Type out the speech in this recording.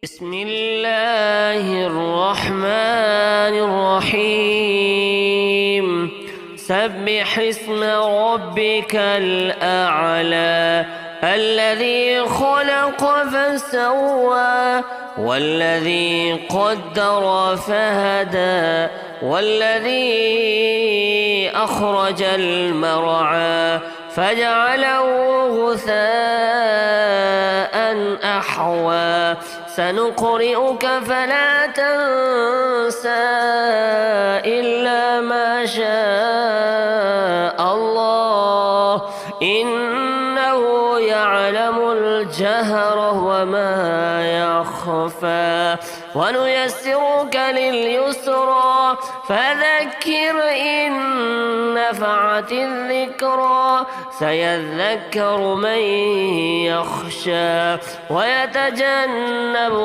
بسم الله الرحمن الرحيم سبح اسم ربك الأعلى الذي خلق فسوى والذي قدر فهدى والذي أخرج المرعى فجعله غثاء أحوى سنقرئك فلا تنسى إلا ما شاء الله إنه يعلم الجهر وما يخفى ونيسرك لليسرى فذكر إن نفعت الذكرى سيذكر من يخشى ويتجنب